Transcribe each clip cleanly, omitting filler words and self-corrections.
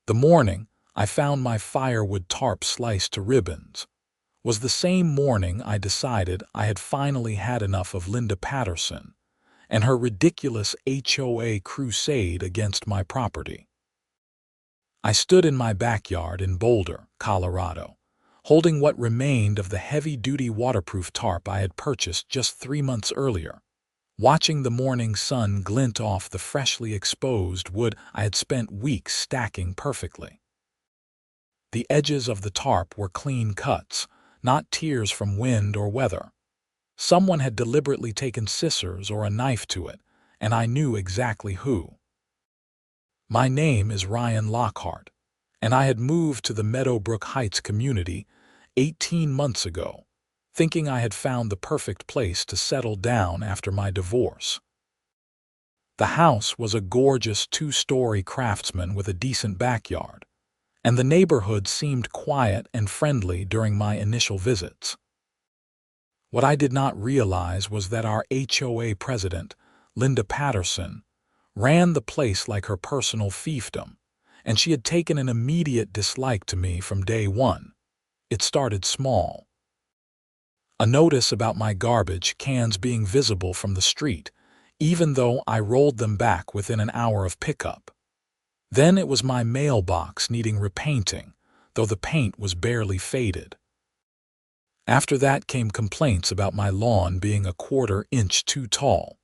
The morning I found my firewood tarp sliced to ribbons was the same morning I decided I had finally had enough of Linda Patterson and her ridiculous HOA crusade against my property. I stood in my backyard in Boulder, Colorado, holding what remained of the heavy-duty waterproof tarp I had purchased just 3 months earlier, watching the morning sun glint off the freshly exposed wood I had spent weeks stacking perfectly. The edges of the tarp were clean cuts, not tears from wind or weather. Someone had deliberately taken scissors or a knife to it, and I knew exactly who. My name is Ryan Lockhart, and I had moved to the Meadowbrook Heights community 18 months ago, thinking I had found the perfect place to settle down after my divorce. The house was a gorgeous 2-story craftsman with a decent backyard, and the neighborhood seemed quiet and friendly during my initial visits. What I did not realize was that our HOA president, Linda Patterson, ran the place like her personal fiefdom, and she had taken an immediate dislike to me from day one. It started small. A notice about my garbage cans being visible from the street, even though I rolled them back within an hour of pickup. Then it was my mailbox needing repainting, though the paint was barely faded. After that came complaints about my lawn being a 1/4 inch too tall,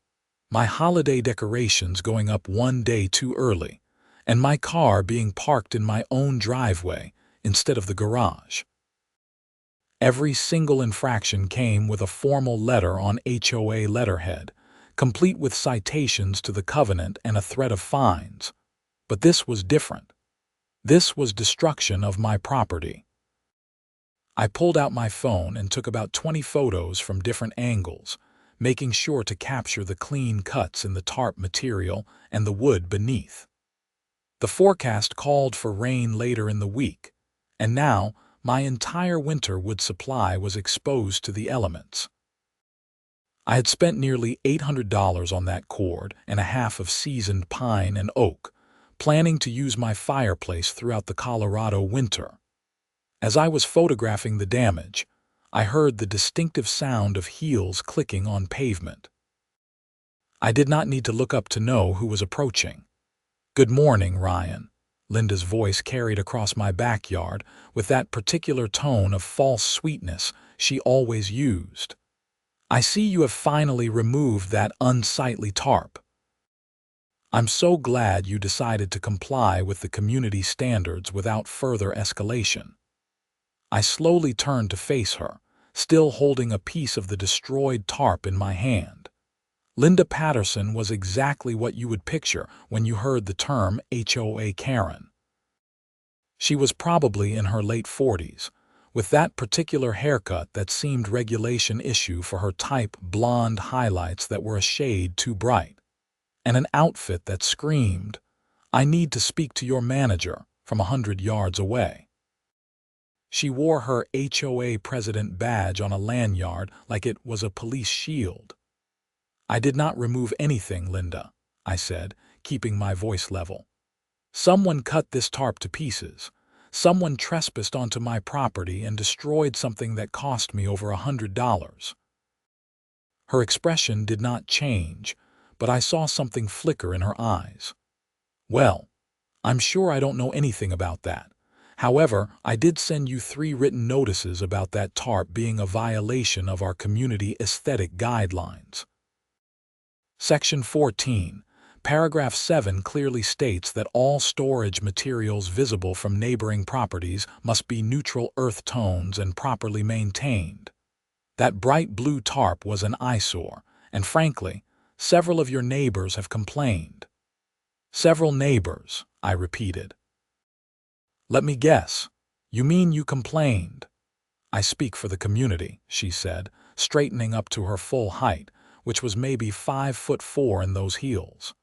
my holiday decorations going up 1 day too early, and my car being parked in my own driveway instead of the garage. Every single infraction came with a formal letter on HOA letterhead, complete with citations to the covenant and a threat of fines. But this was different. This was destruction of my property. I pulled out my phone and took about 20 photos from different angles, making sure to capture the clean cuts in the tarp material and the wood beneath. The forecast called for rain later in the week, and now my entire winter wood supply was exposed to the elements. I had spent nearly $800 on that cord and a half of seasoned pine and oak, planning to use my fireplace throughout the Colorado winter. As I was photographing the damage, I heard the distinctive sound of heels clicking on pavement. I did not need to look up to know who was approaching. "Good morning, Ryan," Linda's voice carried across my backyard with that particular tone of false sweetness she always used. "I see you have finally removed that unsightly tarp. I'm so glad you decided to comply with the community standards without further escalation." I slowly turned to face her, still holding a piece of the destroyed tarp in my hand. Linda Patterson was exactly what you would picture when you heard the term HOA Karen. She was probably in her late 40s, with that particular haircut that seemed regulation issue for her type blonde highlights that were a shade too bright, and an outfit that screamed, "I need to speak to your manager," from 100 yards away. She wore her HOA president badge on a lanyard like it was a police shield. "I did not remove anything, Linda," I said, keeping my voice level. "Someone cut this tarp to pieces. Someone trespassed onto my property and destroyed something that cost me over $100. Her expression did not change, but I saw something flicker in her eyes. "Well, I'm sure I don't know anything about that. However, I did send you 3 written notices about that tarp being a violation of our community aesthetic guidelines." Section 14, Paragraph 7 clearly states that all storage materials visible from neighboring properties must be neutral earth tones and properly maintained. That bright blue tarp was an eyesore, and frankly, several of your neighbors have complained. "Several neighbors," I repeated. "Let me guess. You mean you complained?" "I speak for the community," she said, straightening up to her full height, which was maybe 5'4" in those heels.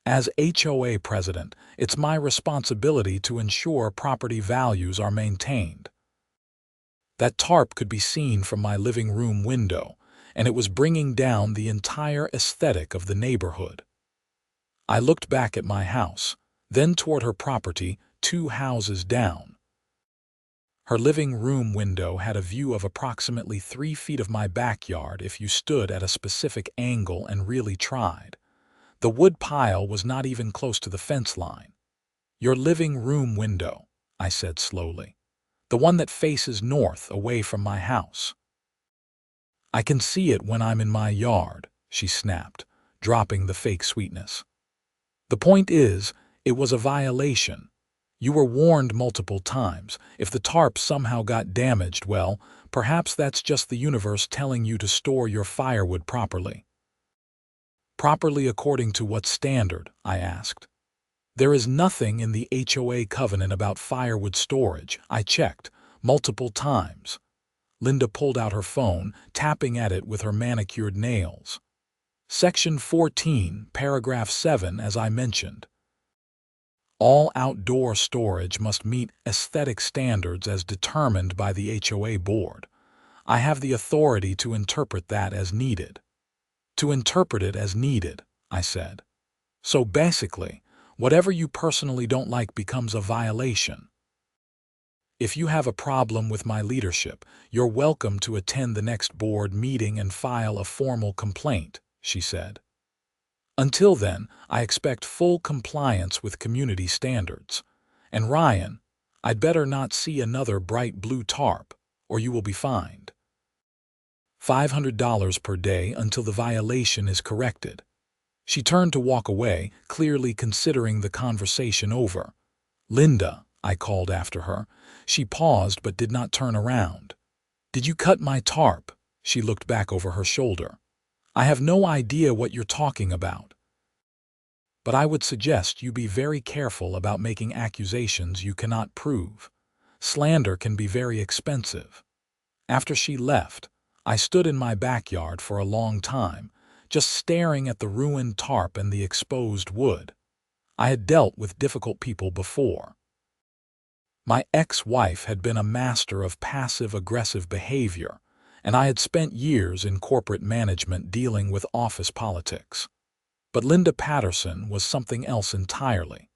"As HOA president, it's my responsibility to ensure property values are maintained." That tarp could be seen from my living room window, and it was bringing down the entire aesthetic of the neighborhood. I looked back at my house, then toward her property 2 houses down. Her living room window had a view of approximately 3 feet of my backyard if you stood at a specific angle and really tried. The wood pile was not even close to the fence line. "Your living room window," I said slowly. "The one that faces north away from my house." "I can see it when I'm in my yard," she snapped, dropping the fake sweetness. "The point is, it was a violation. You were warned multiple times. If the tarp somehow got damaged, well, perhaps that's just the universe telling you to store your firewood properly." "Properly according to what standard?" I asked. "There is nothing in the HOA covenant about firewood storage. I checked multiple times." Linda pulled out her phone, tapping at it with her manicured nails. "Section 14, paragraph 7, as I mentioned. All outdoor storage must meet aesthetic standards as determined by the HOA board. I have the authority to interpret that as needed." "To interpret it as needed," I said. "So basically, whatever you personally don't like becomes a violation." "If you have a problem with my leadership, you're welcome to attend the next board meeting and file a formal complaint," she said. "Until then, I expect full compliance with community standards. And Ryan, I'd better not see another bright blue tarp, or you will be fined. $500 per day until the violation is corrected." She turned to walk away, clearly considering the conversation over. "Linda," I called after her. She paused but did not turn around. "Did you cut my tarp?" She looked back over her shoulder. "I have no idea what you're talking about. But I would suggest you be very careful about making accusations you cannot prove. Slander can be very expensive." After she left, I stood in my backyard for a long time, just staring at the ruined tarp and the exposed wood. I had dealt with difficult people before. My ex-wife had been a master of passive-aggressive behavior, and I had spent years in corporate management dealing with office politics. But Linda Patterson was something else entirely.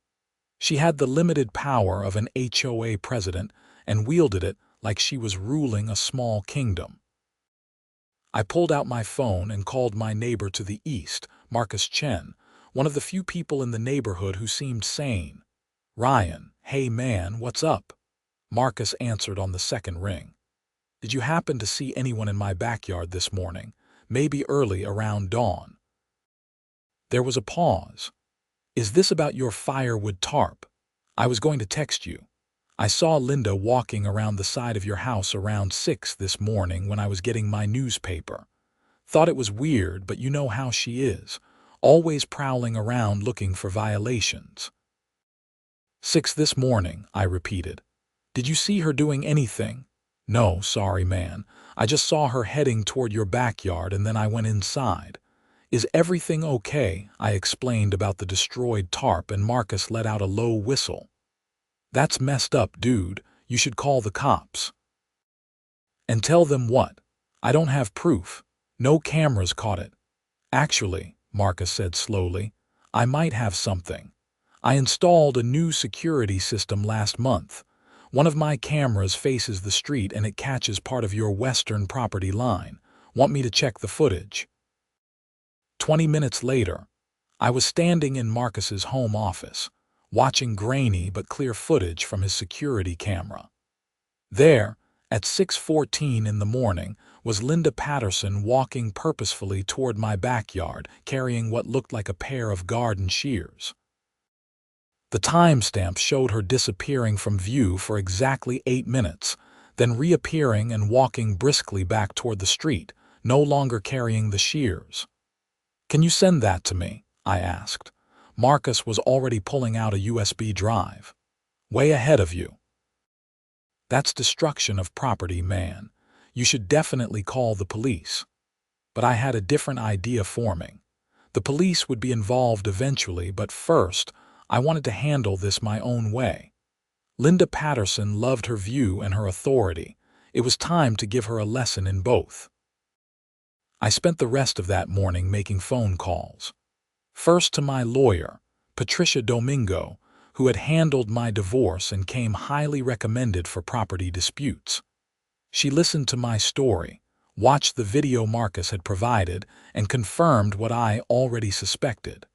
She had the limited power of an HOA president and wielded it like she was ruling a small kingdom. I pulled out my phone and called my neighbor to the east, Marcus Chen, one of the few people in the neighborhood who seemed sane. "Ryan, hey man, what's up?" Marcus answered on the second ring. "Did you happen to see anyone in my backyard this morning? Maybe early around dawn?" There was a pause. "Is this about your firewood tarp? I was going to text you. I saw Linda walking around the side of your house around 6 this morning when I was getting my newspaper. Thought it was weird, but you know how she is, always prowling around looking for violations." 6 this morning," I repeated. "Did you see her doing anything?" "No, sorry man. I just saw her heading toward your backyard and then I went inside." "Is everything okay?" I explained about the destroyed tarp and Marcus let out a low whistle. "That's messed up, dude. You should call the cops." "And tell them what?" "I don't have proof. No cameras caught it." "Actually," Marcus said slowly, "I might have something. I installed a new security system last month. One of my cameras faces the street and it catches part of your western property line. Want me to check the footage?" 20 minutes later, I was standing in Marcus's home office, watching grainy but clear footage from his security camera. There, at 6:14 in the morning, was Linda Patterson walking purposefully toward my backyard, carrying what looked like a pair of garden shears. The timestamp showed her disappearing from view for exactly 8 minutes, then reappearing and walking briskly back toward the street, no longer carrying the shears. "Can you send that to me?" I asked. Marcus was already pulling out a USB drive. "Way ahead of you." "That's destruction of property, man. You should definitely call the police." But I had a different idea forming. The police would be involved eventually, but first, I wanted to handle this my own way. Linda Patterson loved her view and her authority. It was time to give her a lesson in both. I spent the rest of that morning making phone calls. First to my lawyer, Patricia Domingo, who had handled my divorce and came highly recommended for property disputes. She listened to my story, watched the video Marcus had provided, and confirmed what I already suspected.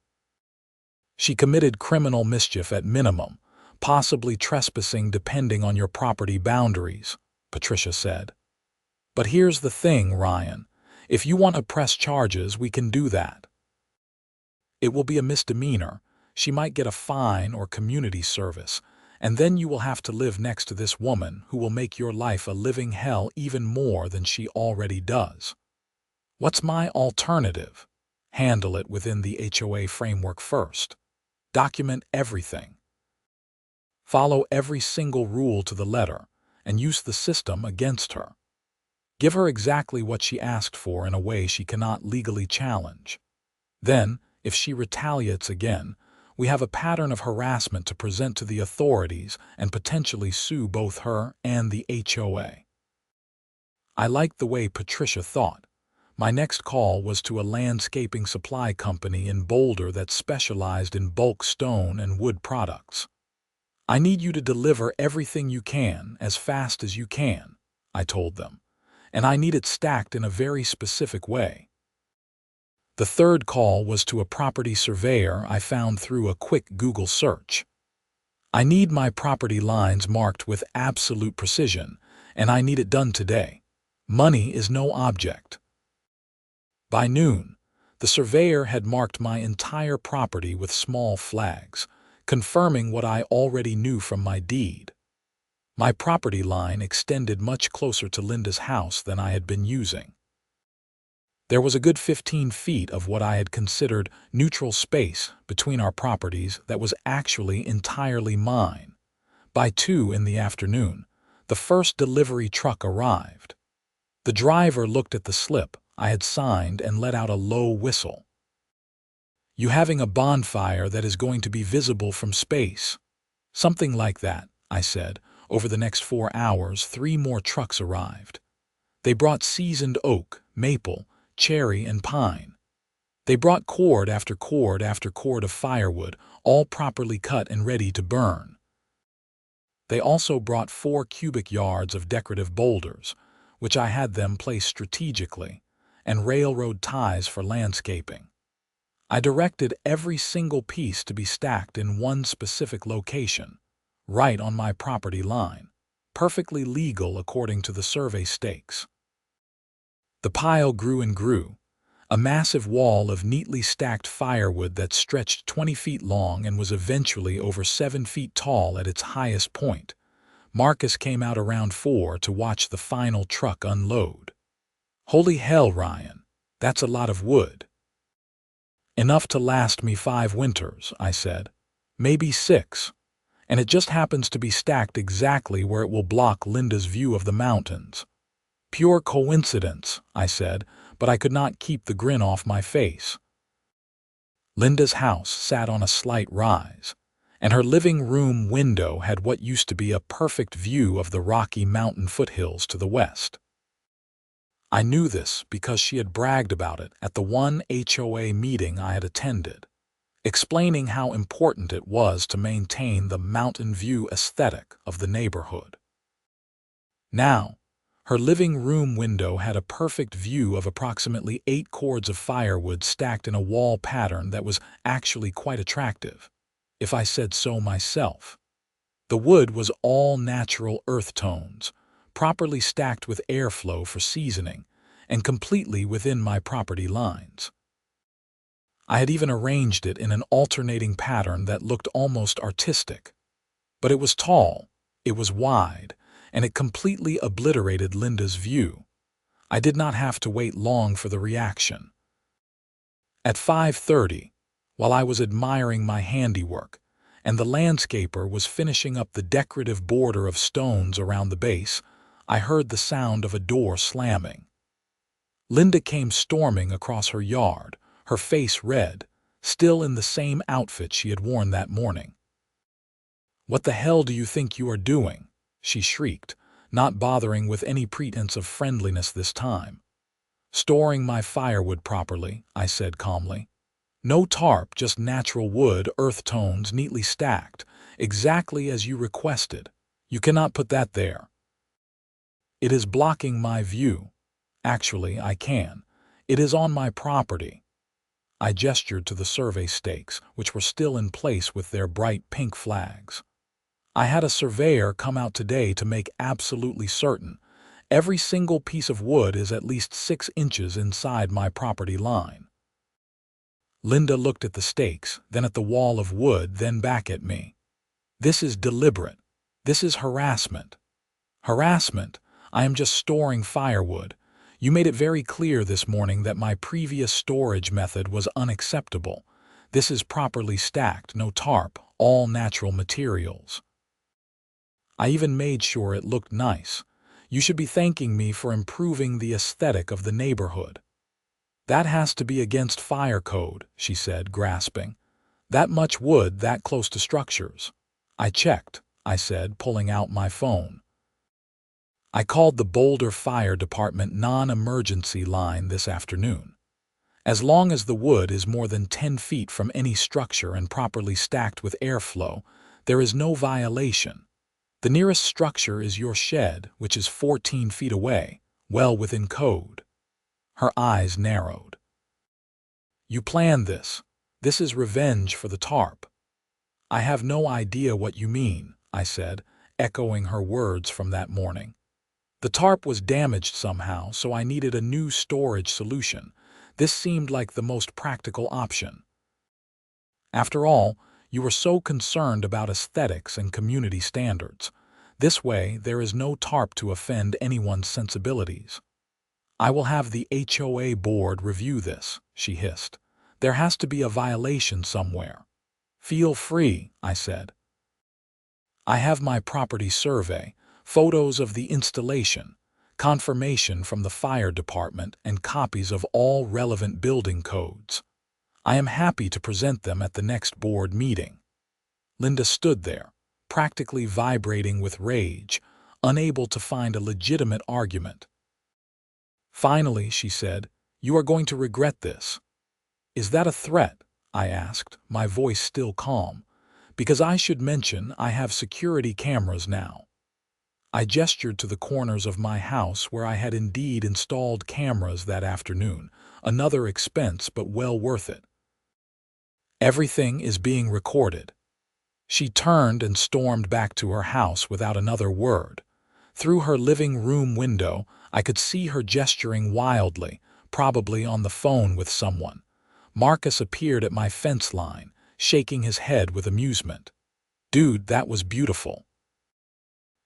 She committed criminal mischief at minimum, possibly trespassing depending on your property boundaries, Patricia said. But here's the thing, Ryan. If you want to press charges, we can do that. It will be a misdemeanor. She might get a fine or community service, and then you will have to live next to this woman who will make your life a living hell even more than she already does. What's my alternative? Handle it within the HOA framework first. Document everything. Follow every single rule to the letter, and use the system against her. Give her exactly what she asked for in a way she cannot legally challenge. Then, if she retaliates again, we have a pattern of harassment to present to the authorities and potentially sue both her and the HOA. I liked the way Patricia thought. My next call was to a landscaping supply company in Boulder that specialized in bulk stone and wood products. I need you to deliver everything you can as fast as you can, I told them, and I need it stacked in a very specific way. The third call was to a property surveyor I found through a quick Google search. I need my property lines marked with absolute precision, and I need it done today. Money is no object. By noon, the surveyor had marked my entire property with small flags, confirming what I already knew from my deed. My property line extended much closer to Linda's house than I had been using. There was a good 15 feet of what I had considered neutral space between our properties that was actually entirely mine. By 2 in the afternoon, the first delivery truck arrived. The driver looked at the slip I had signed and let out a low whistle. "You having a bonfire that is going to be visible from space?" "Something like that," I said. Over the next 4 hours, 3 more trucks arrived. They brought seasoned oak, maple, cherry, and pine. They brought cord after cord after cord of firewood, all properly cut and ready to burn. They also brought 4 cubic yards of decorative boulders, which I had them place strategically, and railroad ties for landscaping. I directed every single piece to be stacked in one specific location, right on my property line, perfectly legal according to the survey stakes. The pile grew and grew, a massive wall of neatly stacked firewood that stretched 20 feet long and was eventually over 7 feet tall at its highest point. Marcus came out around 4 to watch the final truck unload. "Holy hell, Ryan, that's a lot of wood." "Enough to last me 5 winters," I said. "Maybe 6. And it just happens to be stacked exactly where it will block Linda's view of the mountains." "Pure coincidence," I said, but I could not keep the grin off my face. Linda's house sat on a slight rise, and her living room window had what used to be a perfect view of the Rocky Mountain foothills to the west. I knew this because she had bragged about it at the one HOA meeting I had attended, explaining how important it was to maintain the mountain view aesthetic of the neighborhood. Now, her living room window had a perfect view of approximately 8 cords of firewood stacked in a wall pattern that was actually quite attractive, if I said so myself. The wood was all natural earth tones, properly stacked with airflow for seasoning, and completely within my property lines. I had even arranged it in an alternating pattern that looked almost artistic. But it was tall, it was wide, and it completely obliterated Linda's view. I did not have to wait long for the reaction. At 5:30, while I was admiring my handiwork, and the landscaper was finishing up the decorative border of stones around the base, I heard the sound of a door slamming. Linda came storming across her yard, her face red, still in the same outfit she had worn that morning. "What the hell do you think you are doing?" she shrieked, not bothering with any pretense of friendliness this time. "Storing my firewood properly," I said calmly. "No tarp, just natural wood, earth tones neatly stacked. Exactly as you requested. You cannot put that there. It is blocking my view. Actually, I can. It is on my property. I gestured to the survey stakes, which were still in place with their bright pink flags. I had a surveyor come out today to make absolutely certain every single piece of wood is at least 6 inches inside my property line. Linda looked at the stakes, then at the wall of wood, then back at me. This is deliberate. This is harassment. Harassment? I am just storing firewood. You made it very clear this morning that my previous storage method was unacceptable. This is properly stacked, no tarp, all natural materials. I even made sure it looked nice. You should be thanking me for improving the aesthetic of the neighborhood. That has to be against fire code, she said, grasping. That much wood that close to structures. I checked, I said, pulling out my phone. I called the Boulder Fire Department non-emergency line this afternoon. As long as the wood is more than 10 feet from any structure and properly stacked with airflow, there is no violation. The nearest structure is your shed, which is 14 feet away, well within code. Her eyes narrowed. You planned this. This is revenge for the tarp. I have no idea what you mean, I said, echoing her words from that morning. The tarp was damaged somehow, so I needed a new storage solution. This seemed like the most practical option. After all, you were so concerned about aesthetics and community standards. This way, there is no tarp to offend anyone's sensibilities. I will have the HOA board review this, she hissed. There has to be a violation somewhere. Feel free, I said. I have my property survey, photos of the installation, confirmation from the fire department, and copies of all relevant building codes. I am happy to present them at the next board meeting. Linda stood there, practically vibrating with rage, unable to find a legitimate argument. Finally, she said, "You are going to regret this." "Is that a threat?" I asked, my voice still calm. "Because I should mention I have security cameras now." I gestured to the corners of my house where I had indeed installed cameras that afternoon, another expense but well worth it. "Everything is being recorded." She turned and stormed back to her house without another word. Through her living room window, I could see her gesturing wildly, probably on the phone with someone. Marcus appeared at my fence line, shaking his head with amusement. "Dude, that was beautiful."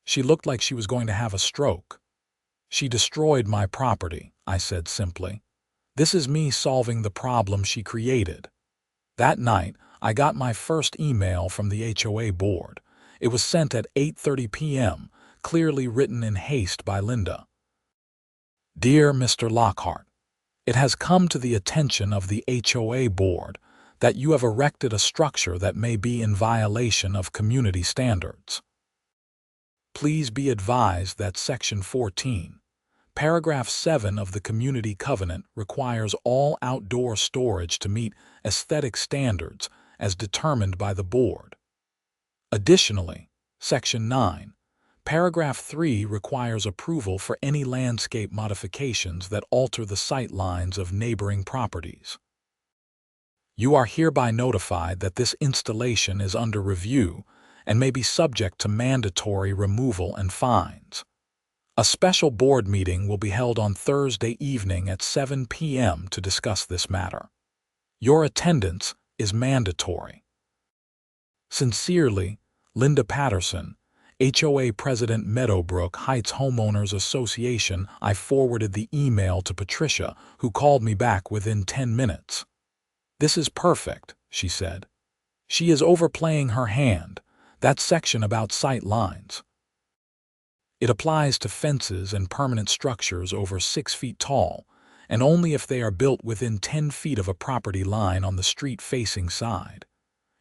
She looked like she was going to have a stroke. "She destroyed my property," I said simply. "This is me solving the problem she created." That night, I got my first email from the HOA board. It was sent at 8:30 p.m., clearly written in haste by Linda. "Dear Mr. Lockhart, it has come to the attention of the HOA board that you have erected a structure that may be in violation of community standards. Please be advised that Section 14, Paragraph 7 of the Community Covenant requires all outdoor storage to meet aesthetic standards as determined by the board. Additionally, Section 9, Paragraph 3 requires approval for any landscape modifications that alter the sight lines of neighboring properties. You are hereby notified that this installation is under review and may be subject to mandatory removal and fines. A special board meeting will be held on Thursday evening at 7 p.m. to discuss this matter. Your attendance is mandatory. Sincerely, Linda Patterson, HOA President, Meadowbrook Heights Homeowners Association. I forwarded the email to Patricia, who called me back within 10 minutes. "This is perfect," she said. "She is overplaying her hand. That section about sight lines. It applies to fences and permanent structures over 6 feet tall, and only if they are built within 10 feet of a property line on the street-facing side.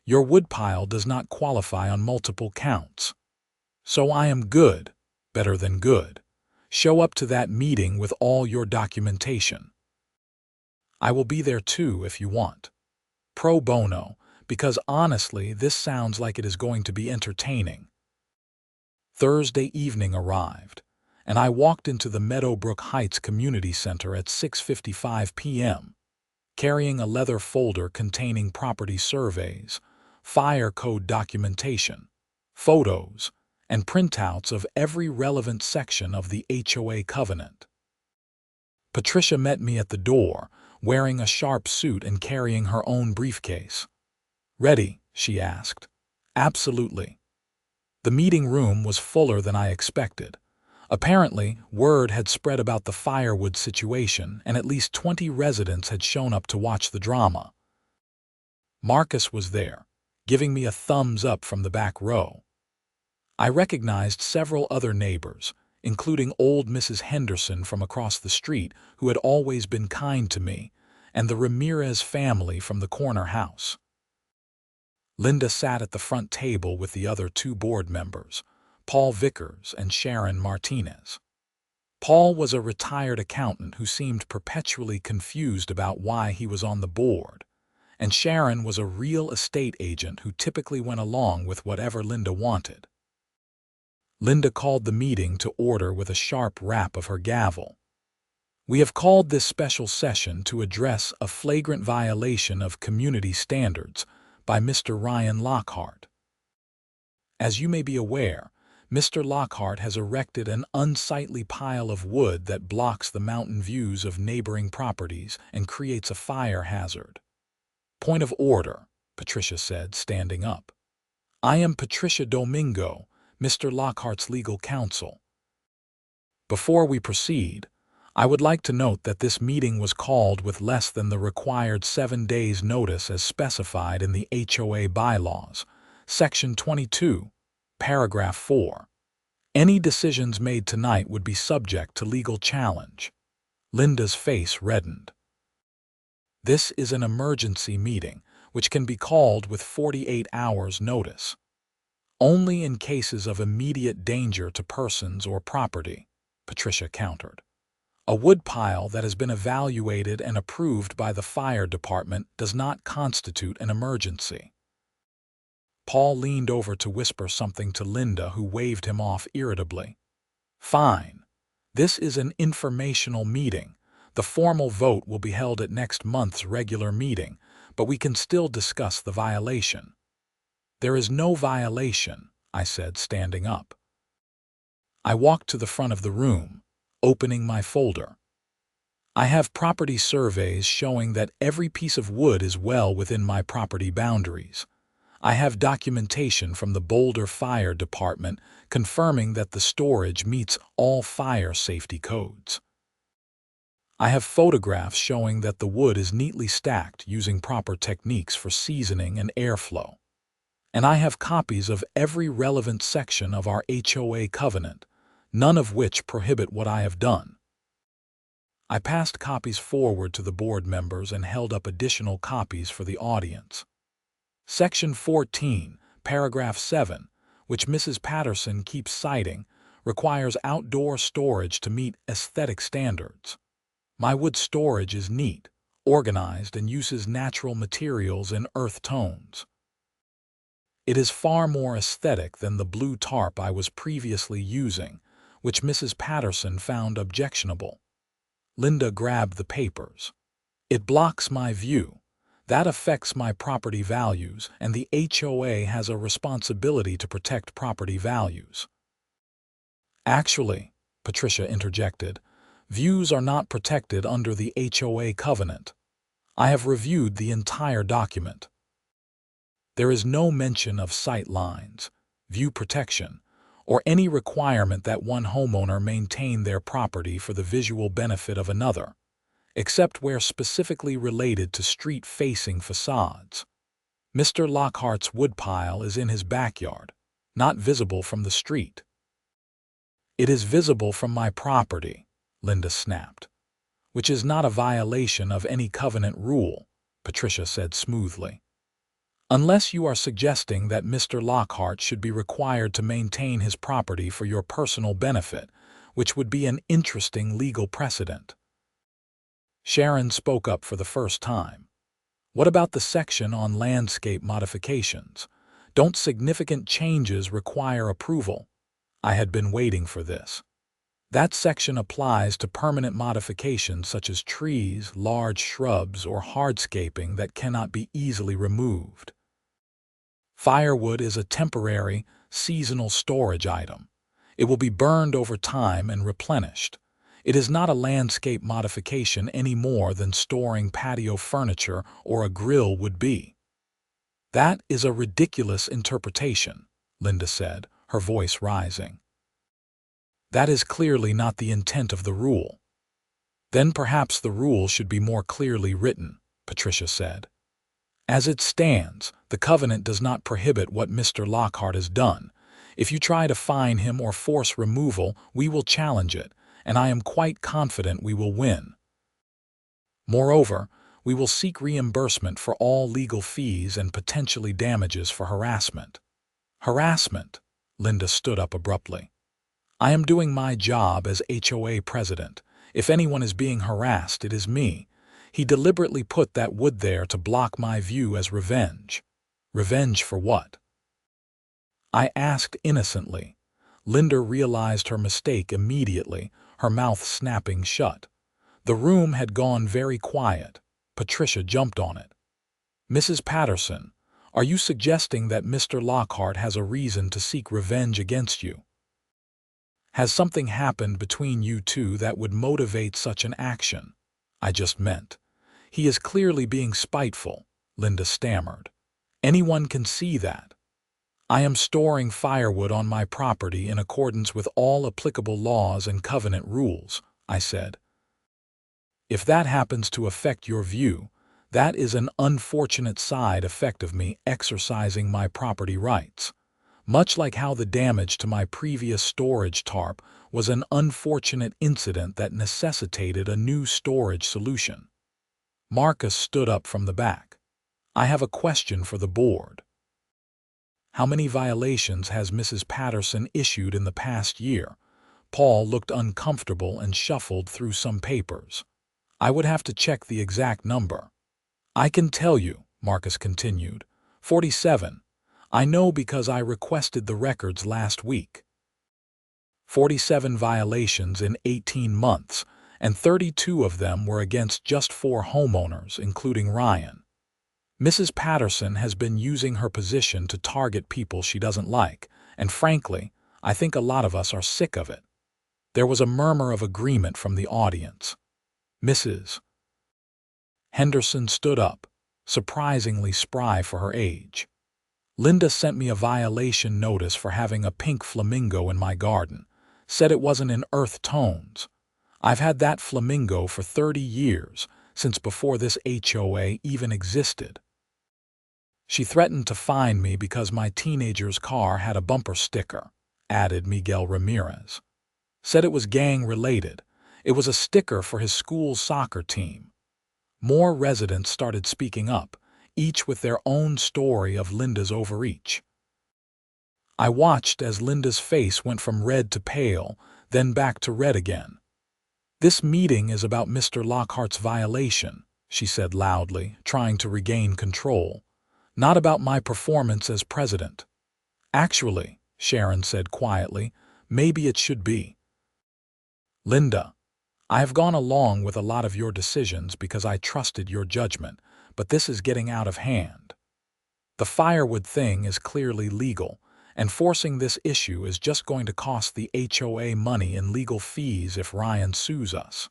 Your woodpile does not qualify on multiple counts. So I am good, better than good. Show up to that meeting with all your documentation. I will be there too if you want. Pro bono, because honestly, this sounds like it is going to be entertaining. Thursday evening arrived, and I walked into the Meadowbrook Heights Community Center at 6:55 p.m., carrying a leather folder containing property surveys, fire code documentation, photos, and printouts of every relevant section of the HOA covenant. Patricia met me at the door, wearing a sharp suit and carrying her own briefcase. "Ready?" she asked. "Absolutely." The meeting room was fuller than I expected. Apparently, word had spread about the firewood situation, and at least 20 residents had shown up to watch the drama. Marcus was there, giving me a thumbs up from the back row. I recognized several other neighbors, including old Mrs. Henderson from across the street, who had always been kind to me, and the Ramirez family from the corner house. Linda sat at the front table with the other two board members, Paul Vickers and Sharon Martinez. Paul was a retired accountant who seemed perpetually confused about why he was on the board, and Sharon was a real estate agent who typically went along with whatever Linda wanted. Linda called the meeting to order with a sharp rap of her gavel. "We have called this special session to address a flagrant violation of community standards by Mr. Ryan Lockhart. As you may be aware, Mr. Lockhart has erected an unsightly pile of wood that blocks the mountain views of neighboring properties and creates a fire hazard." "Point of order," Patricia said, standing up. "I am Patricia Domingo, Mr. Lockhart's legal counsel. Before we proceed, I would like to note that this meeting was called with less than the required 7 days' notice as specified in the HOA bylaws, Section 22, Paragraph 4. Any decisions made tonight would be subject to legal challenge." Linda's face reddened. "This is an emergency meeting, which can be called with 48 hours' notice. Only in cases of immediate danger to persons or property," Patricia countered. "A woodpile that has been evaluated and approved by the fire department does not constitute an emergency." Paul leaned over to whisper something to Linda, who waved him off irritably. "Fine. This is an informational meeting. The formal vote will be held at next month's regular meeting, but we can still discuss the violation." "There is no violation," I said, standing up. I walked to the front of the room, opening my folder. "I have property surveys showing that every piece of wood is well within my property boundaries. I have documentation from the Boulder Fire Department confirming that the storage meets all fire safety codes. I have photographs showing that the wood is neatly stacked using proper techniques for seasoning and airflow. And I have copies of every relevant section of our HOA covenant, none of which prohibit what I have done." I passed copies forward to the board members and held up additional copies for the audience. Section 14, Paragraph 7, which Mrs. Patterson keeps citing, requires outdoor storage to meet aesthetic standards. My wood storage is neat, organized, and uses natural materials in earth tones. It is far more aesthetic than the blue tarp I was previously using, which Mrs. Patterson found objectionable. Linda grabbed the papers. "It blocks my view. That affects my property values, and the HOA has a responsibility to protect property values." "Actually," Patricia interjected, "views are not protected under the HOA covenant. I have reviewed the entire document. There is no mention of sight lines, view protection, or any requirement that one homeowner maintain their property for the visual benefit of another, except where specifically related to street-facing facades. Mr. Lockhart's woodpile is in his backyard, not visible from the street." "It is visible from my property," Linda snapped. "Which is not a violation of any covenant rule," Patricia said smoothly. "Unless you are suggesting that Mr. Lockhart should be required to maintain his property for your personal benefit, which would be an interesting legal precedent." Sharon spoke up for the first time. What about the section on landscape modifications? Don't significant changes require approval? I had been waiting for this. That section applies to permanent modifications such as trees, large shrubs, or hardscaping that cannot be easily removed. Firewood is a temporary, seasonal storage item. It will be burned over time and replenished. It is not a landscape modification any more than storing patio furniture or a grill would be. That is a ridiculous interpretation, Linda said, her voice rising. That is clearly not the intent of the rule. Then perhaps the rule should be more clearly written, Patricia said. As it stands, the covenant does not prohibit what Mr. Lockhart has done. If you try to fine him or force removal, we will challenge it, and I am quite confident we will win. Moreover, we will seek reimbursement for all legal fees and potentially damages for harassment. Harassment? Linda stood up abruptly. I am doing my job as HOA president. If anyone is being harassed, it is me. He deliberately put that wood there to block my view as revenge. Revenge for what? I asked innocently. Linda realized her mistake immediately, her mouth snapping shut. The room had gone very quiet. Patricia jumped on it. Mrs. Patterson, are you suggesting that Mr. Lockhart has a reason to seek revenge against you? Has something happened between you two that would motivate such an action? I just meant. He is clearly being spiteful, Linda stammered. Anyone can see that. I am storing firewood on my property in accordance with all applicable laws and covenant rules, I said. If that happens to affect your view, that is an unfortunate side effect of me exercising my property rights. Much like how the damage to my previous storage tarp was an unfortunate incident that necessitated a new storage solution. Marcus stood up from the back. I have a question for the board. How many violations has Mrs. Patterson issued in the past year? Paul looked uncomfortable and shuffled through some papers. I would have to check the exact number. I can tell you, Marcus continued. 47. I know because I requested the records last week. 47 violations in 18 months, and 32 of them were against just 4 homeowners, including Ryan. Mrs. Patterson has been using her position to target people she doesn't like, and frankly, I think a lot of us are sick of it. There was a murmur of agreement from the audience. Mrs. Henderson stood up, surprisingly spry for her age. Linda sent me a violation notice for having a pink flamingo in my garden. Said it wasn't in earth tones. I've had that flamingo for 30 years, since before this HOA even existed. She threatened to fine me because my teenager's car had a bumper sticker, added Miguel Ramirez. Said it was gang-related. It was a sticker for his school's soccer team. More residents started speaking up, each with their own story of Linda's overreach. I watched as Linda's face went from red to pale, then back to red again. This meeting is about Mr. Lockhart's violation, she said loudly, trying to regain control. Not about my performance as president. Actually, Sharon said quietly, maybe it should be. Linda, I have gone along with a lot of your decisions because I trusted your judgment, but this is getting out of hand. The firewood thing is clearly legal, and forcing this issue is just going to cost the HOA money in legal fees if Ryan sues us,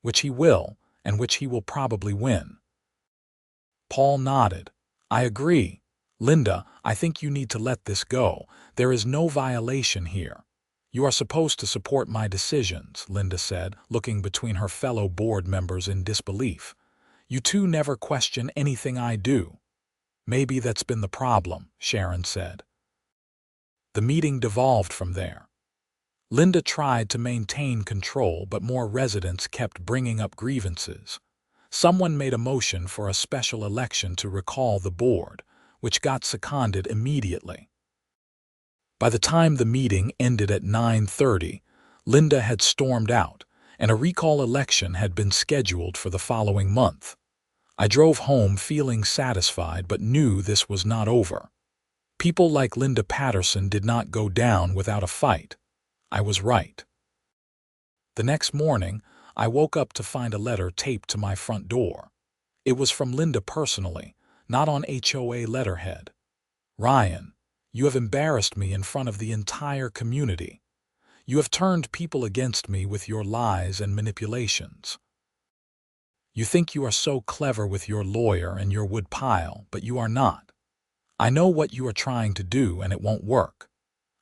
which he will, and which he will probably win. Paul nodded. I agree. Linda, I think you need to let this go. There is no violation here. You are supposed to support my decisions, Linda said, looking between her fellow board members in disbelief. You two never question anything I do. Maybe that's been the problem, Sharon said. The meeting devolved from there. Linda tried to maintain control, but more residents kept bringing up grievances. Someone made a motion for a special election to recall the board, which got seconded immediately. By the time the meeting ended at 9:30, Linda had stormed out, and a recall election had been scheduled for the following month. I drove home feeling satisfied but knew this was not over. People like Linda Patterson did not go down without a fight. I was right. The next morning, I woke up to find a letter taped to my front door. It was from Linda personally, not on HOA letterhead. "Ryan, you have embarrassed me in front of the entire community. You have turned people against me with your lies and manipulations. You think you are so clever with your lawyer and your wood pile, but you are not. I know what you are trying to do and it won't work.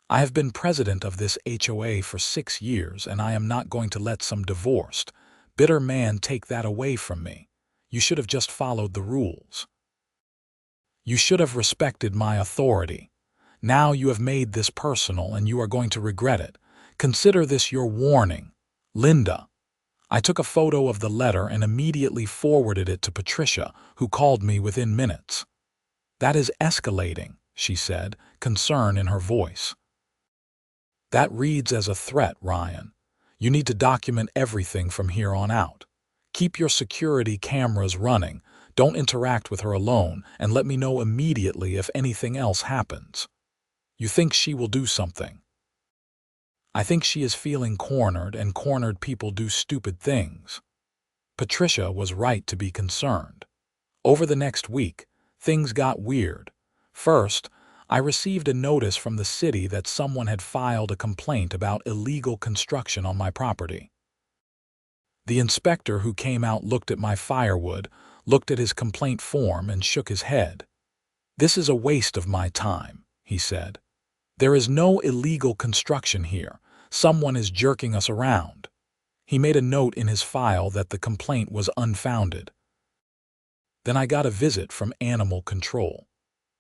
I have been president of this HOA for 6 years and I am not going to let some divorced, bitter man take that away from me. You should have just followed the rules. You should have respected my authority. Now you have made this personal and you are going to regret it. Consider this your warning. Linda." I took a photo of the letter and immediately forwarded it to Patricia, who called me within minutes. "That is escalating," she said, concern in her voice. "That reads as a threat, Ryan. You need to document everything from here on out. Keep your security cameras running, don't interact with her alone, and let me know immediately if anything else happens." "You think she will do something?" "I think she is feeling cornered, and cornered people do stupid things." Patricia was right to be concerned. Over the next week, things got weird. First, I received a notice from the city that someone had filed a complaint about illegal construction on my property. The inspector who came out looked at my firewood, looked at his complaint form, and shook his head. "This is a waste of my time," he said. "There is no illegal construction here. Someone is jerking us around." He made a note in his file that the complaint was unfounded. Then I got a visit from animal control.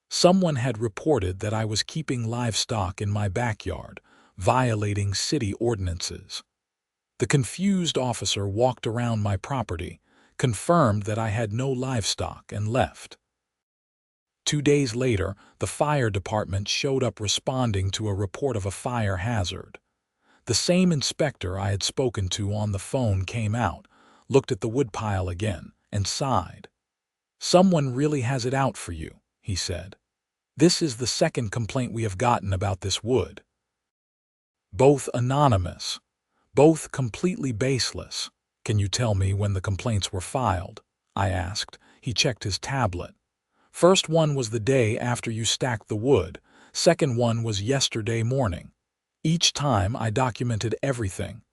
Someone had reported that I was keeping livestock in my backyard, violating city ordinances. The confused officer walked around my property, confirmed that I had no livestock, and left. 2 days later, the fire department showed up responding to a report of a fire hazard. The same inspector I had spoken to on the phone came out, looked at the woodpile again, and sighed. "Someone really has it out for you," he said. "This is the second complaint we have gotten about this wood. Both anonymous, both completely baseless." "Can you tell me when the complaints were filed?" I asked. He checked his tablet. "First one was the day after you stacked the wood. Second one was yesterday morning. Each time I documented everything.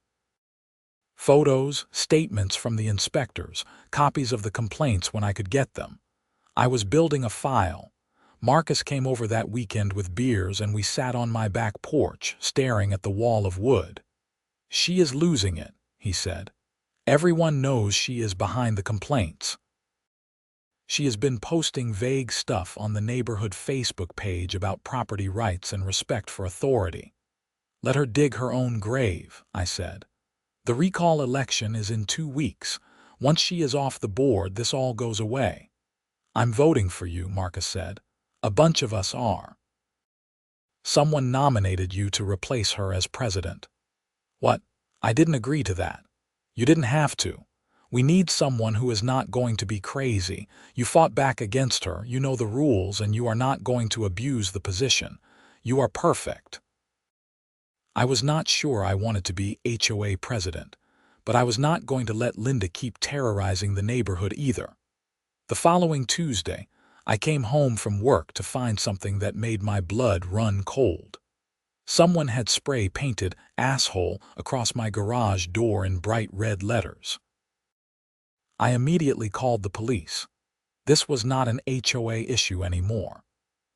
Photos, statements from the inspectors, copies of the complaints when I could get them. I was building a file. Marcus came over that weekend with beers and we sat on my back porch, staring at the wall of wood. "She is losing it," he said. "Everyone knows she is behind the complaints. She has been posting vague stuff on the neighborhood Facebook page about property rights and respect for authority. Let her dig her own grave," I said. "The recall election is in 2 weeks. Once she is off the board, this all goes away." "I'm voting for you," Marcus said. "A bunch of us are." "Someone nominated you to replace her as president." "What? I didn't agree to that." "You didn't have to. We need someone who is not going to be crazy. You fought back against her, you know the rules, and you are not going to abuse the position. You are perfect." I was not sure I wanted to be HOA president, but I was not going to let Linda keep terrorizing the neighborhood either. The following Tuesday, I came home from work to find something that made my blood run cold. Someone had spray painted "asshole" across my garage door in bright red letters. I immediately called the police. This was not an HOA issue anymore.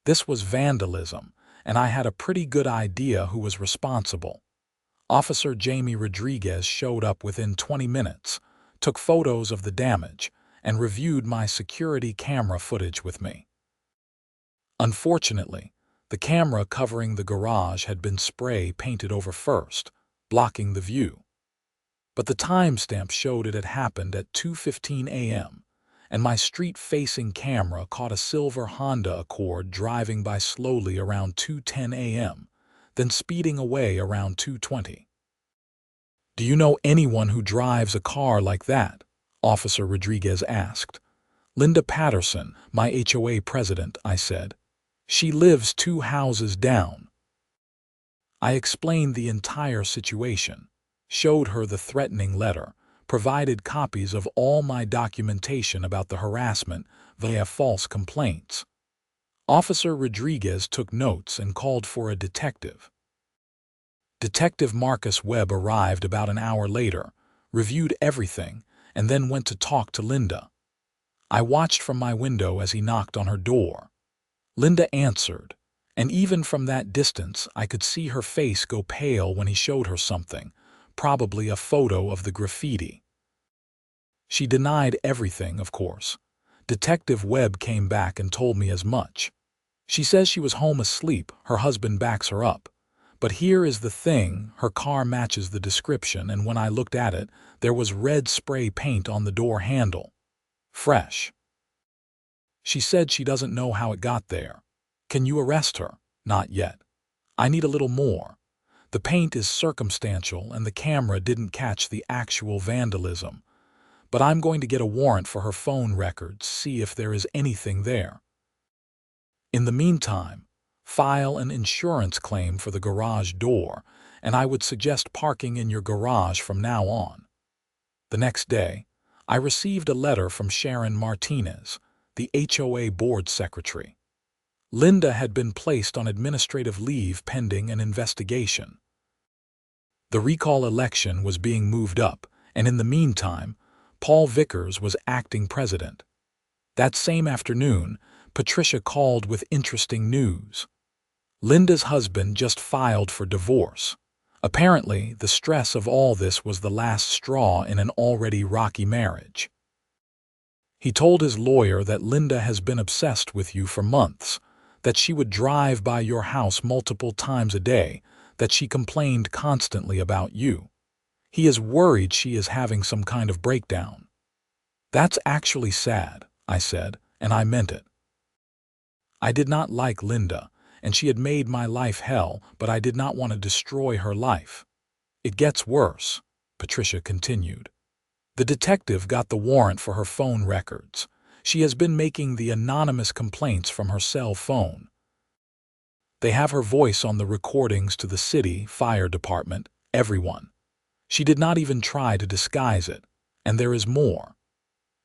This was vandalism, and I had a pretty good idea who was responsible. Officer Jamie Rodriguez showed up within 20 minutes, took photos of the damage, and reviewed my security camera footage with me. Unfortunately, the camera covering the garage had been spray painted over first, blocking the view. But the timestamp showed it had happened at 2:15 a.m., and my street-facing camera caught a silver Honda Accord driving by slowly around 2:10 a.m., then speeding away around 2:20. "Do you know anyone who drives a car like that?" Officer Rodriguez asked. Linda Patterson, my HOA president, I said. She lives 2 houses down. I explained the entire situation, showed her the threatening letter, provided copies of all my documentation about the harassment via false complaints. Officer Rodriguez took notes and called for a detective. Detective Marcus Webb arrived about an hour later, reviewed everything, and then went to talk to Linda. I watched from my window as he knocked on her door. Linda answered, and even from that distance I could see her face go pale when he showed her something, probably a photo of the graffiti. She denied everything, of course. Detective Webb came back and told me as much. She says she was home asleep, her husband backs her up. But here is the thing, her car matches the description, and when I looked at it, there was red spray paint on the door handle. Fresh. She said she doesn't know how it got there. Can you arrest her? Not yet. I need a little more. The paint is circumstantial and the camera didn't catch the actual vandalism. But I'm going to get a warrant for her phone records, see if there is anything there. In the meantime, file an insurance claim for the garage door, and I would suggest parking in your garage from now on. The next day, I received a letter from Sharon Martinez, the HOA board secretary. Linda had been placed on administrative leave pending an investigation. The recall election was being moved up, and in the meantime, Paul Vickers was acting president. That same afternoon, Patricia called with interesting news. Linda's husband just filed for divorce. Apparently, the stress of all this was the last straw in an already rocky marriage. He told his lawyer that Linda has been obsessed with you for months, that she would drive by your house multiple times a day, that she complained constantly about you. He is worried she is having some kind of breakdown. That's actually sad, I said, and I meant it. I did not like Linda, and she had made my life hell, but I did not want to destroy her life. It gets worse, Patricia continued. The detective got the warrant for her phone records. She has been making the anonymous complaints from her cell phone. They have her voice on the recordings to the city, fire department, everyone. She did not even try to disguise it, and there is more.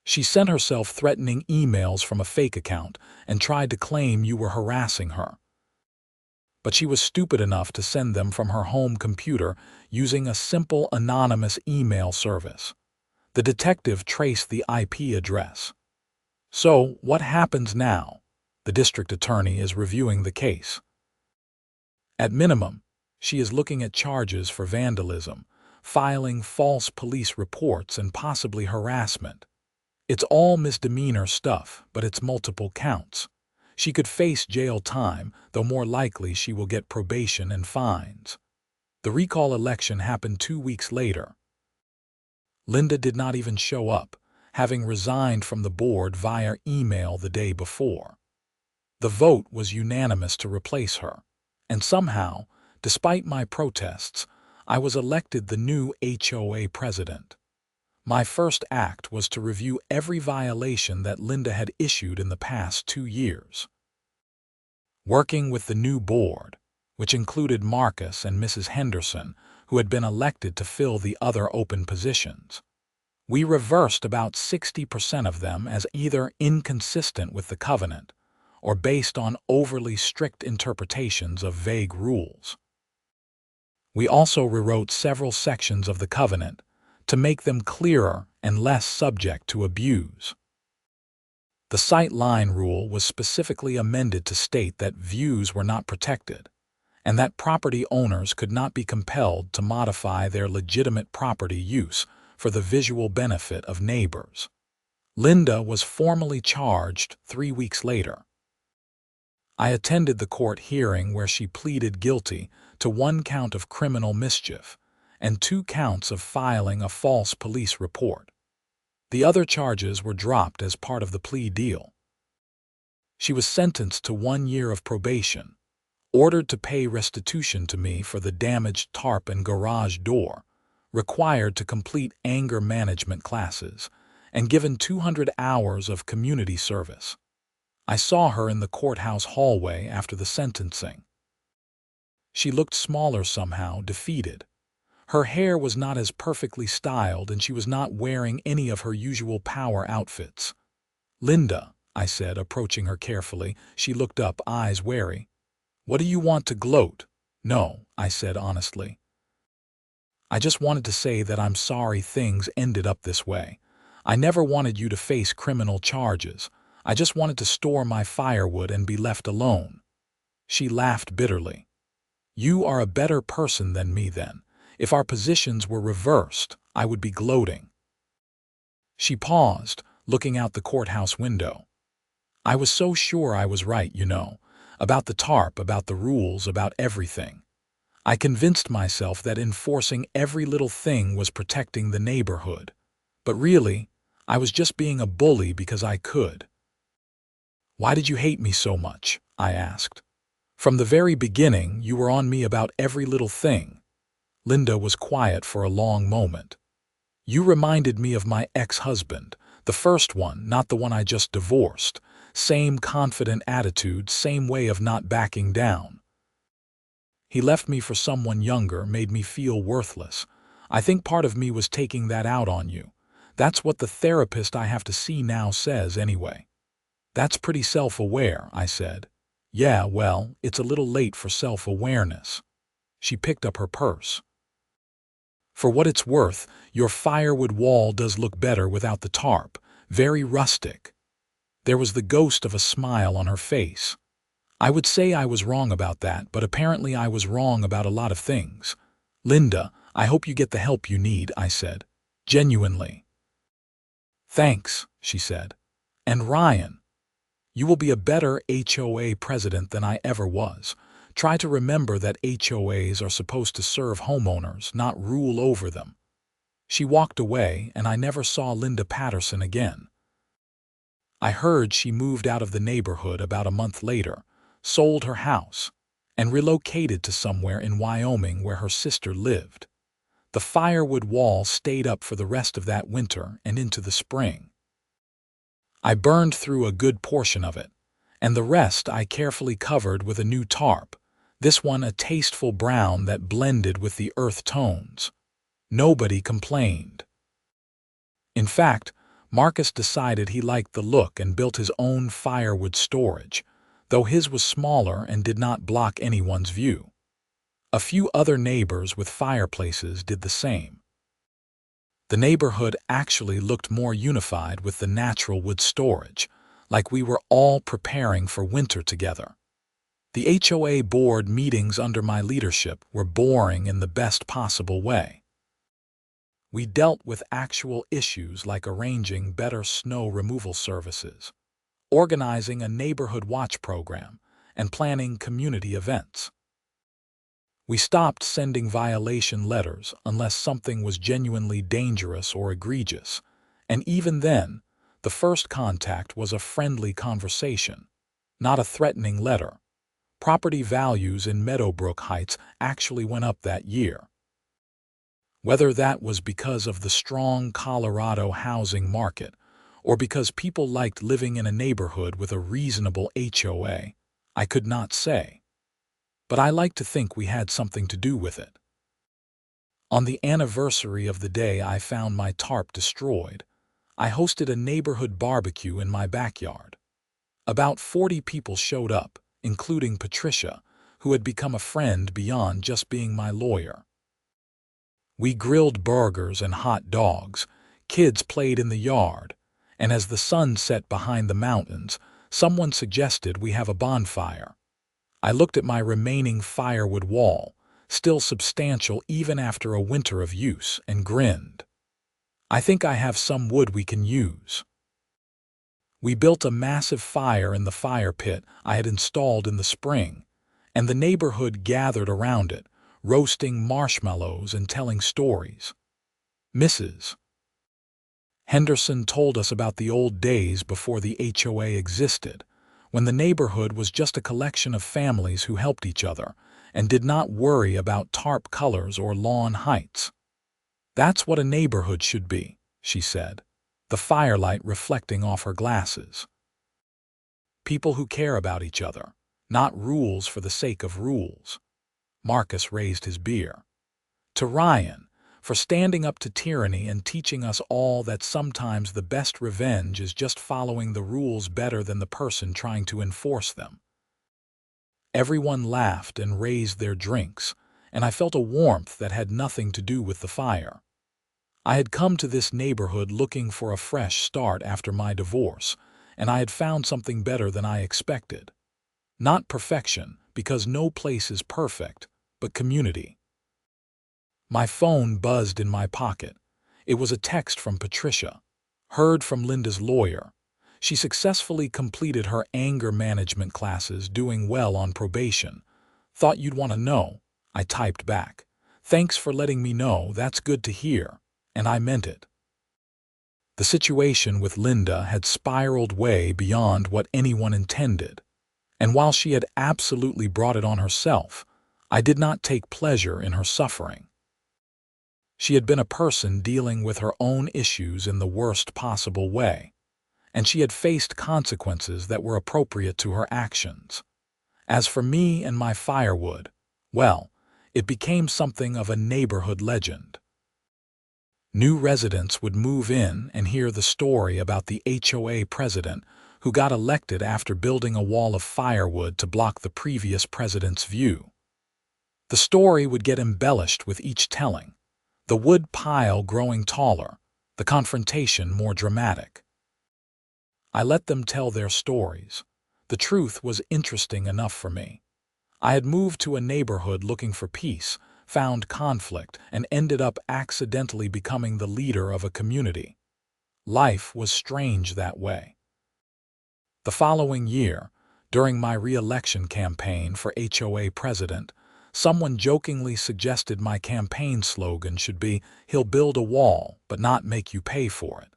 She sent herself threatening emails from a fake account and tried to claim you were harassing her. But she was stupid enough to send them from her home computer using a simple anonymous email service. The detective traced the IP address. So, what happens now? The district attorney is reviewing the case. At minimum, she is looking at charges for vandalism, filing false police reports, and possibly harassment. It's all misdemeanor stuff, but it's multiple counts. She could face jail time, though more likely she will get probation and fines. The recall election happened 2 weeks later. Linda did not even show up, having resigned from the board via email the day before. The vote was unanimous to replace her, and somehow, despite my protests, I was elected the new HOA president. My first act was to review every violation that Linda had issued in the past 2 years. Working with the new board, which included Marcus and Mrs. Henderson, who had been elected to fill the other open positions, we reversed about 60% of them as either inconsistent with the covenant or based on overly strict interpretations of vague rules. We also rewrote several sections of the covenant to make them clearer and less subject to abuse. The sight line rule was specifically amended to state that views were not protected, and that property owners could not be compelled to modify their legitimate property use for the visual benefit of neighbors. Linda was formally charged 3 weeks later. I attended the court hearing where she pleaded guilty to 1 count of criminal mischief and 2 counts of filing a false police report. The other charges were dropped as part of the plea deal. She was sentenced to 1 year of probation, ordered to pay restitution to me for the damaged tarp and garage door, required to complete anger management classes, and given 200 hours of community service. I saw her in the courthouse hallway after the sentencing. She looked smaller somehow, defeated. Her hair was not as perfectly styled, and she was not wearing any of her usual power outfits. "Linda," I said, approaching her carefully. She looked up, eyes wary. "What do you want to gloat?" "No," I said honestly. "I just wanted to say that I'm sorry things ended up this way. I never wanted you to face criminal charges. I just wanted to store my firewood and be left alone." She laughed bitterly. "You are a better person than me then. If our positions were reversed, I would be gloating." She paused, looking out the courthouse window. "I was so sure I was right, about the tarp, about the rules, about everything. I convinced myself that enforcing every little thing was protecting the neighborhood. But really, I was just being a bully because I could." "Why did you hate me so much?" I asked. "From the very beginning, you were on me about every little thing." Linda was quiet for a long moment. "You reminded me of my ex-husband, the first one, not the one I just divorced. Same confident attitude, same way of not backing down. He left me for someone younger, made me feel worthless. I think part of me was taking that out on you. That's what the therapist I have to see now says anyway." "That's pretty self-aware," I said. "Yeah, well, it's a little late for self-awareness." She picked up her purse. "For what it's worth, your firewood wall does look better without the tarp. Very rustic." There was the ghost of a smile on her face. "I would say I was wrong about that, but apparently I was wrong about a lot of things. Linda, I hope you get the help you need," I said. Genuinely. "Thanks," she said. "And Ryan, you will be a better HOA president than I ever was. Try to remember that HOAs are supposed to serve homeowners, not rule over them." She walked away, and I never saw Linda Patterson again. I heard she moved out of the neighborhood about a month later, sold her house, and relocated to somewhere in Wyoming where her sister lived. The firewood wall stayed up for the rest of that winter and into the spring. I burned through a good portion of it, and the rest I carefully covered with a new tarp, this one a tasteful brown that blended with the earth tones. Nobody complained. In fact, Marcus decided he liked the look and built his own firewood storage, though his was smaller and did not block anyone's view. A few other neighbors with fireplaces did the same. The neighborhood actually looked more unified with the natural wood storage, like we were all preparing for winter together. The HOA board meetings under my leadership were boring in the best possible way. We dealt with actual issues like arranging better snow removal services, organizing a neighborhood watch program, and planning community events. We stopped sending violation letters unless something was genuinely dangerous or egregious, and even then, the first contact was a friendly conversation, not a threatening letter. Property values in Meadowbrook Heights actually went up that year. Whether that was because of the strong Colorado housing market or because people liked living in a neighborhood with a reasonable HOA, I could not say. But I like to think we had something to do with it. On the anniversary of the day I found my tarp destroyed, I hosted a neighborhood barbecue in my backyard. About 40 people showed up, including Patricia, who had become a friend beyond just being my lawyer. We grilled burgers and hot dogs, kids played in the yard, and as the sun set behind the mountains, someone suggested we have a bonfire. I looked at my remaining firewood wall, still substantial even after a winter of use, and grinned. "I think I have some wood we can use." We built a massive fire in the fire pit I had installed in the spring, and the neighborhood gathered around it, roasting marshmallows and telling stories. Mrs. Henderson told us about the old days before the HOA existed, when the neighborhood was just a collection of families who helped each other and did not worry about tarp colors or lawn heights. "That's what a neighborhood should be," she said. the firelight reflecting off her glasses. People who care about each other, not rules for the sake of rules. Marcus raised his beer. To Ryan, for standing up to tyranny and teaching us all that sometimes the best revenge is just following the rules better than the person trying to enforce them. Everyone laughed and raised their drinks, and I felt a warmth that had nothing to do with the fire. I had come to this neighborhood looking for a fresh start after my divorce, and I had found something better than I expected. Not perfection, because no place is perfect, but community. My phone buzzed in my pocket. It was a text from Patricia. Heard from Linda's lawyer. She successfully completed her anger management classes, doing well on probation. Thought you'd want to know. I typed back. Thanks for letting me know, that's good to hear. And I meant it. The situation with Linda had spiraled way beyond what anyone intended. And while she had absolutely brought it on herself, I did not take pleasure in her suffering. She had been a person dealing with her own issues in the worst possible way, and she had faced consequences that were appropriate to her actions. As for me and my firewood, well, it became something of a neighborhood legend. New residents would move in and hear the story about the HOA president who got elected after building a wall of firewood to block the previous president's view. The story would get embellished with each telling, the wood pile growing taller, the confrontation more dramatic. I let them tell their stories. The truth was interesting enough for me. I had moved to a neighborhood looking for peace, found conflict, and ended up accidentally becoming the leader of a community. Life was strange that way. The following year, during my re-election campaign for HOA president, someone jokingly suggested my campaign slogan should be, "He'll build a wall, but not make you pay for it."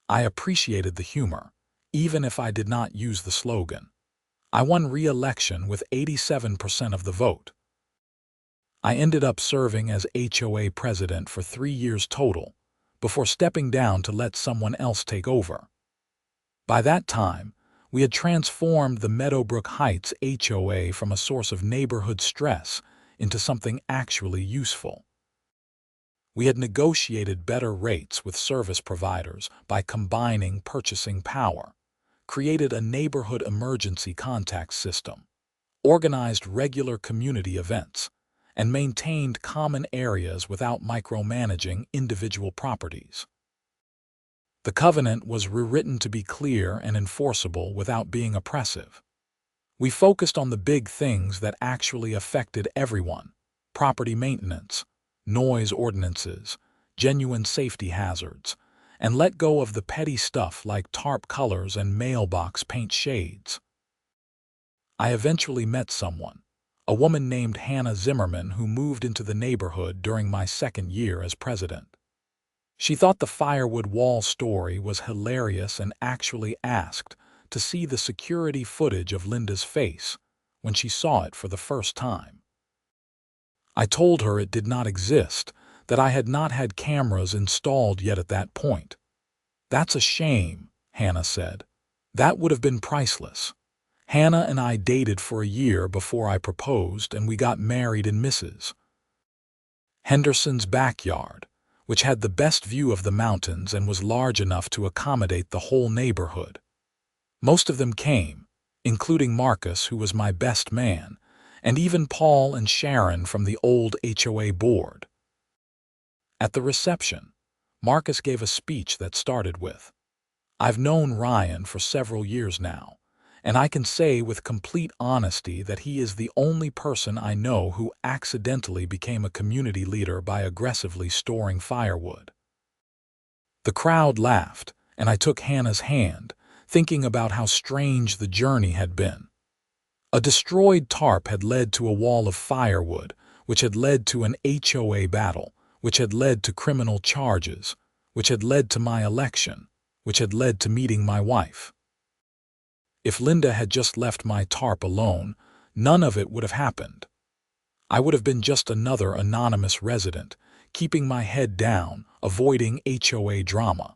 I appreciated the humor, even if I did not use the slogan. I won re-election with 87% of the vote. I ended up serving as HOA president for 3 years total, before stepping down to let someone else take over. By that time, we had transformed the Meadowbrook Heights HOA from a source of neighborhood stress into something actually useful. We had negotiated better rates with service providers by combining purchasing power, created a neighborhood emergency contact system, organized regular community events, and maintained common areas without micromanaging individual properties. The covenant was rewritten to be clear and enforceable without being oppressive. We focused on the big things that actually affected everyone: property maintenance, noise ordinances, genuine safety hazards, and let go of the petty stuff like tarp colors and mailbox paint shades. I eventually met someone, a woman named Hannah Zimmerman, who moved into the neighborhood during my second year as president. She thought the firewood wall story was hilarious and actually asked to see the security footage of Linda's face when she saw it for the first time. I told her it did not exist, that I had not had cameras installed yet at that point. "That's a shame," Hannah said. "That would have been priceless." Hannah and I dated for a year before I proposed, and we got married in Mrs. Henderson's backyard, which had the best view of the mountains and was large enough to accommodate the whole neighborhood. Most of them came, including Marcus, who was my best man, and even Paul and Sharon from the old HOA board. At the reception, Marcus gave a speech that started with, "I've known Ryan for several years now, and I can say with complete honesty that he is the only person I know who accidentally became a community leader by aggressively storing firewood." The crowd laughed, and I took Hannah's hand, thinking about how strange the journey had been. A destroyed tarp had led to a wall of firewood, which had led to an HOA battle, which had led to criminal charges, which had led to my election, which had led to meeting my wife. If Linda had just left my tarp alone, none of it would have happened. I would have been just another anonymous resident, keeping my head down, avoiding HOA drama.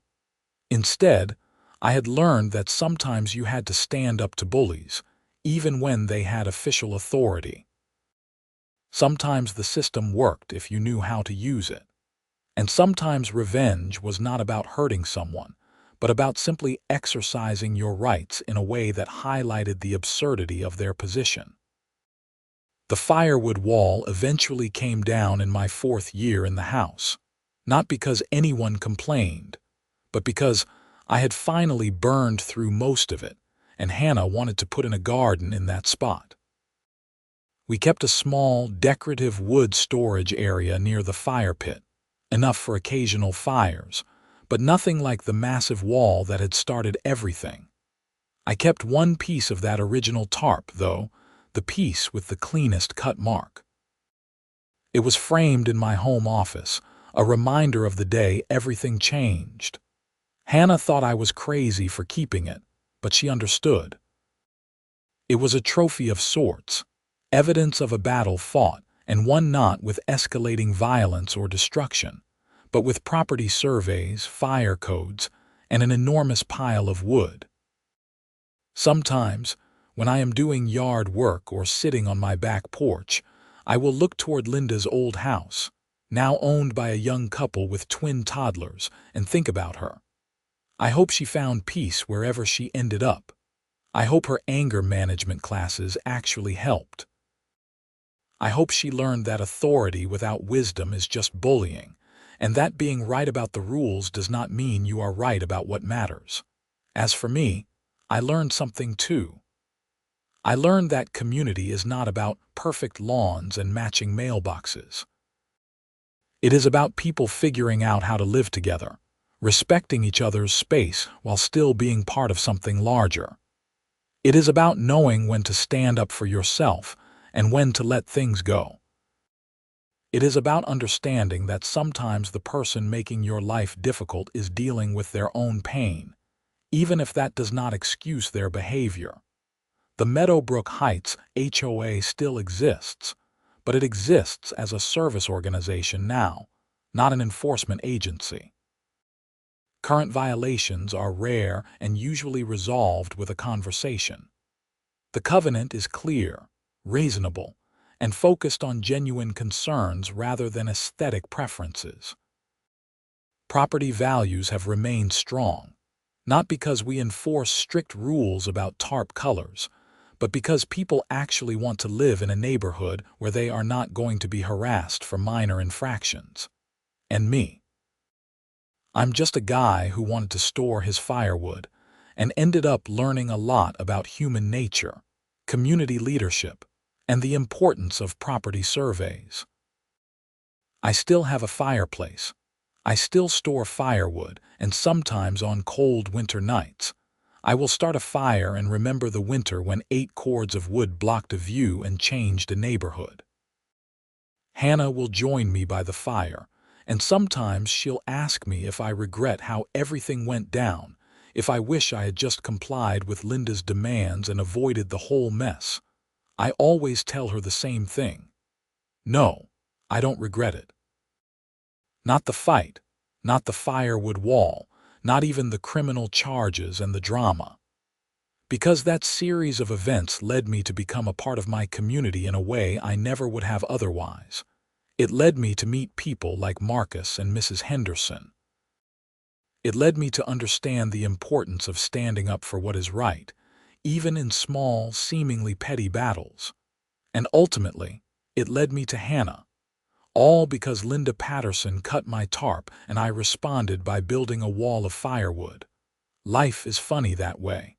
Instead, I had learned that sometimes you had to stand up to bullies, even when they had official authority. Sometimes the system worked if you knew how to use it. And sometimes revenge was not about hurting someone, but about simply exercising your rights in a way that highlighted the absurdity of their position. The firewood wall eventually came down in my 4th year in the house, not because anyone complained, but because I had finally burned through most of it, and Hannah wanted to put in a garden in that spot. We kept a small, decorative wood storage area near the fire pit, enough for occasional fires, but nothing like the massive wall that had started everything. I kept one piece of that original tarp, though, the piece with the cleanest cut mark. It was framed in my home office, a reminder of the day everything changed. Hannah thought I was crazy for keeping it, but she understood. It was a trophy of sorts, evidence of a battle fought, and one not with escalating violence or destruction, but with property surveys, fire codes, and an enormous pile of wood. Sometimes, when I am doing yard work or sitting on my back porch, I will look toward Linda's old house, now owned by a young couple with twin toddlers, and think about her. I hope she found peace wherever she ended up. I hope her anger management classes actually helped. I hope she learned that authority without wisdom is just bullying, and that being right about the rules does not mean you are right about what matters. As for me, I learned something too. I learned that community is not about perfect lawns and matching mailboxes. It is about people figuring out how to live together, respecting each other's space while still being part of something larger. It is about knowing when to stand up for yourself and when to let things go. It is about understanding that sometimes the person making your life difficult is dealing with their own pain, even if that does not excuse their behavior. The Meadowbrook Heights HOA still exists, but it exists as a service organization now, not an enforcement agency. Current violations are rare and usually resolved with a conversation. The covenant is clear, reasonable, and focused on genuine concerns rather than aesthetic preferences. Property values have remained strong, not because we enforce strict rules about tarp colors, but because people actually want to live in a neighborhood where they are not going to be harassed for minor infractions. And me. I'm just a guy who wanted to store his firewood and ended up learning a lot about human nature, community leadership, and the importance of property surveys. I still have a fireplace. I still store firewood, and sometimes on cold winter nights, I will start a fire and remember the winter when 8 cords of wood blocked a view and changed a neighborhood. Hannah will join me by the fire, and sometimes she'll ask me if I regret how everything went down, if I wish I had just complied with Linda's demands and avoided the whole mess. I always tell her the same thing. No, I don't regret it. Not the fight, not the firewood wall, not even the criminal charges and the drama. Because that series of events led me to become a part of my community in a way I never would have otherwise. It led me to meet people like Marcus and Mrs. Henderson. It led me to understand the importance of standing up for what is right, even in small, seemingly petty battles. And ultimately, it led me to Hannah. All because Linda Patterson cut my tarp and I responded by building a wall of firewood. Life is funny that way.